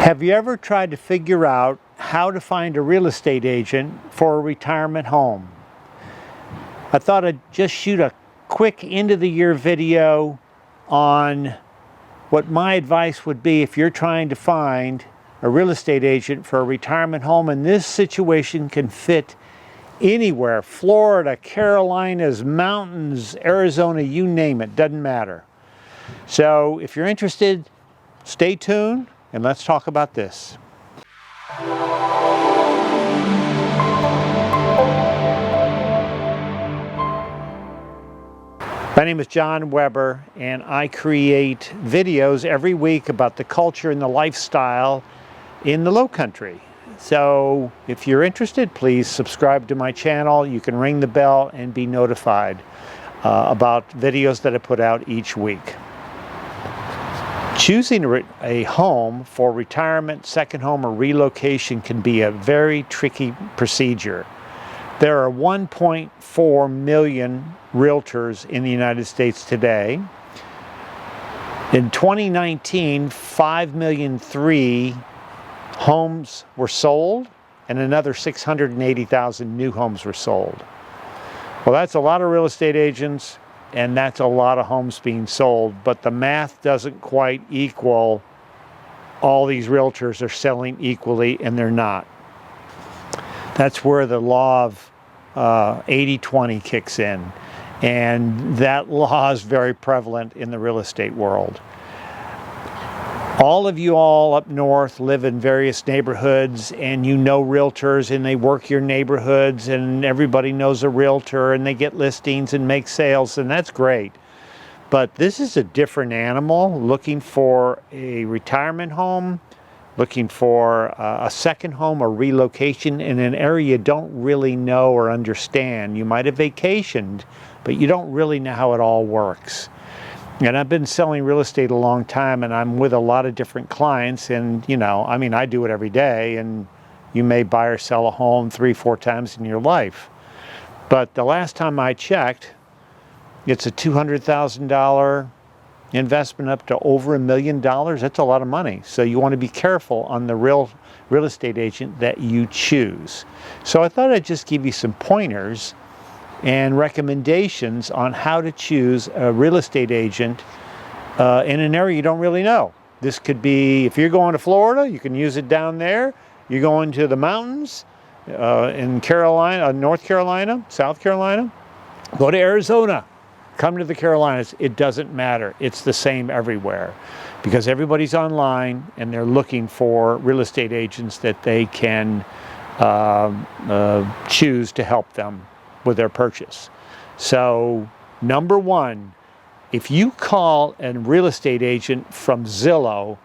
Have you ever tried to figure out how to find a real estate agent for a retirement home? I thought I'd just shoot a quick end of the year video on what my advice would be if you're trying to find a real estate agent for a retirement home, and this situation can fit anywhere: Florida, Carolinas, mountains, Arizona, you name it, doesn't matter. So if you're interested, stay tuned and let's talk about this. My name is John Weber, and I create videos every week about the culture and the lifestyle in the Lowcountry. So if you're interested, please subscribe to my channel. You can ring the bell and be notified about videos that I put out each week. Choosing a home for retirement, second home, or relocation can be a very tricky procedure. There are 1.4 million realtors in the United States today. In 2019, 5,000,003 homes were sold, and another 680,000 new homes were sold. Well, that's a lot of real estate agents, and that's a lot of homes being sold, but the math doesn't quite equal all these realtors are selling equally, and they're not. That's where the law of 80-20 kicks in, and that law is very prevalent in the real estate world. All of you all up north live in various neighborhoods, and you know realtors, and they work your neighborhoods, and everybody knows a realtor, and they get listings and make sales, and that's great. But this is a different animal, looking for a retirement home, looking for a second home or relocation in an area you don't really know or understand. You might have vacationed, but you don't really know how it all works. And I've been selling real estate a long time, and I'm with a lot of different clients, and I do it every day, and you may buy or sell a home 3-4 times in your life. But the last time I checked, it's a $200,000 investment up to over $1 million. That's a lot of money. So you want to be careful on the real estate agent that you choose. So I thought I'd just give you some pointers and recommendations on how to choose a real estate agent in an area you don't really know. This could be, if you're going to Florida, you can use it down there. You're going to the mountains in Carolina, North Carolina, South Carolina, go to Arizona, come to the Carolinas. It doesn't matter. It's the same everywhere, because everybody's online and they're looking for real estate agents that they can choose to help them with their purchase. So number one, if you call a real estate agent from Zillow,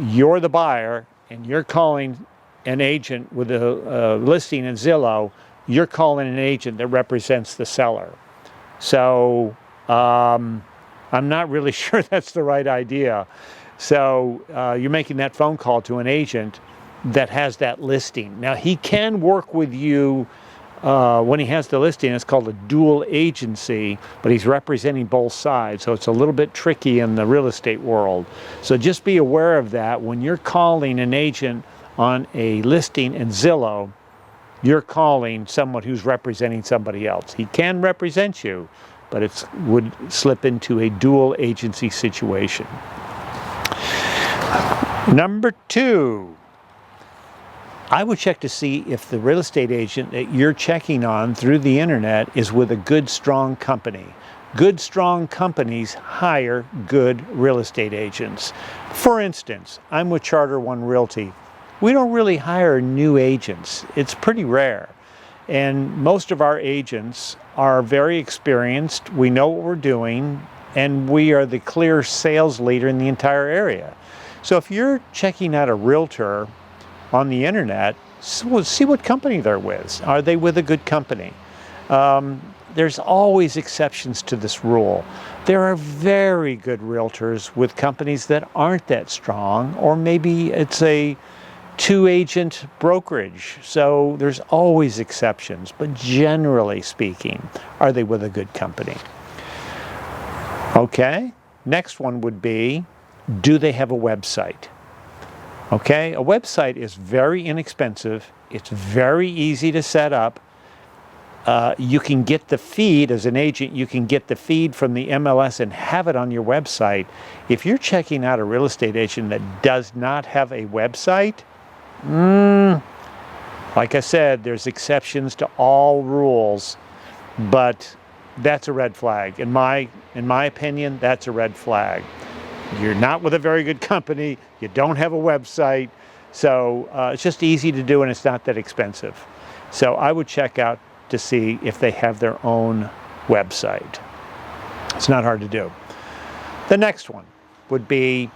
you're the buyer, and you're calling an agent with a listing in Zillow, you're calling an agent that represents the seller. So I'm not really sure that's the right idea. So you're making that phone call to an agent that has that listing. Now, he can work with you when he has the listing. It's called a dual agency, but he's representing both sides, so it's a little bit tricky in the real estate world. So just be aware of that. When you're calling an agent on a listing in Zillow, you're calling someone who's representing somebody else. He can represent you, but it would slip into a dual agency situation. Number two, I would check to see if the real estate agent that you're checking on through the internet is with a good, strong company. Good, strong companies hire good real estate agents. For instance, I'm with Charter One Realty. We don't really hire new agents. It's pretty rare. And most of our agents are very experienced. We know what we're doing, and we are the clear sales leader in the entire area. So if you're checking out a realtor on the internet, see what company they're with. Are they with a good company? There's always exceptions to this rule. There are very good realtors with companies that aren't that strong, or maybe it's a 2-agent brokerage. So there's always exceptions, but generally speaking, are they with a good company? Okay, next one would be, do they have a website? Okay, a website is very inexpensive. It's very easy to set up. You can get the feed as an agent. You can get the feed from the MLS and have it on your website. If you're checking out a real estate agent that does not have a website, like I said, there's exceptions to all rules, but that's a red flag. In my opinion, that's a red flag. You're not with a very good company. You don't have a website. So it's just easy to do, and it's not that expensive. So I would check out to see if they have their own website. It's not hard to do. The next one would be,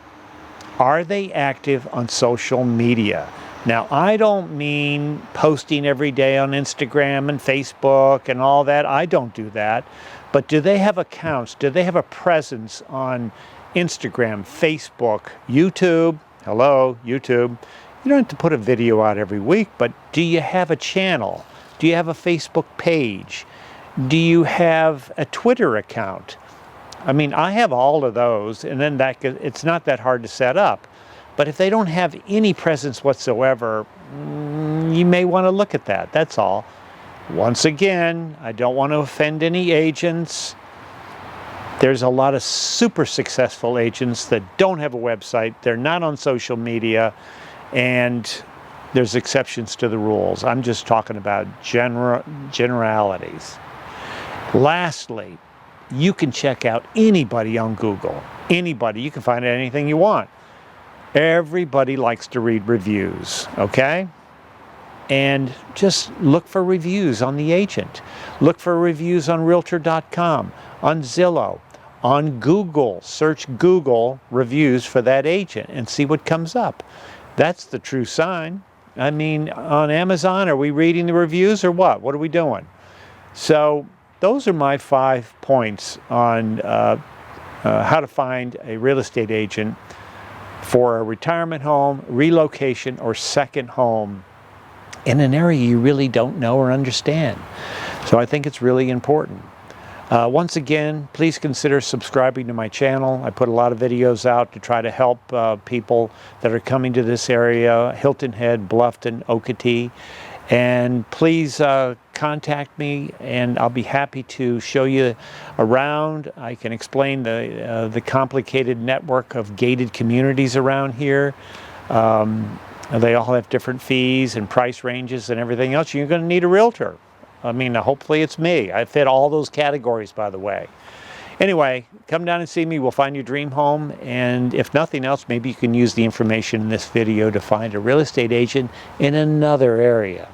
are they active on social media? Now, I don't mean posting every day on Instagram and Facebook and all that. I don't do that. But do they have accounts? Do they have a presence on Instagram, Facebook, YouTube? Hello, YouTube. You don't have to put a video out every week, but do you have a channel? Do you have a Facebook page? Do you have a Twitter account? I mean, I have all of those, and then it's not that hard to set up. But if they don't have any presence whatsoever, you may want to look at that. That's all. Once again, I don't want to offend any agents. There's a lot of super successful agents that don't have a website. They're not on social media, and there's exceptions to the rules. I'm just talking about generalities. Lastly, you can check out anybody on Google. Anybody. You can find anything you want. Everybody likes to read reviews, okay? And just look for reviews on the agent. Look for reviews on Realtor.com, on Zillow, on Google. Search Google reviews for that agent and see what comes up. That's the true sign. I mean, on Amazon, are we reading the reviews or what? What are we doing? So those are my 5 points on how to find a real estate agent for a retirement home, relocation, or second home in an area you really don't know or understand. So I think it's really important. Once again, please consider subscribing to my channel. I put a lot of videos out to try to help people that are coming to this area, Hilton Head, Bluffton, Okatee. And please contact me, and I'll be happy to show you around. I can explain the complicated network of gated communities around here. They all have different fees and price ranges and everything else. You're going to need a realtor. I mean, hopefully it's me. I fit all those categories, by the way. Anyway, come down and see me. We'll find your dream home. And if nothing else, maybe you can use the information in this video to find a real estate agent in another area.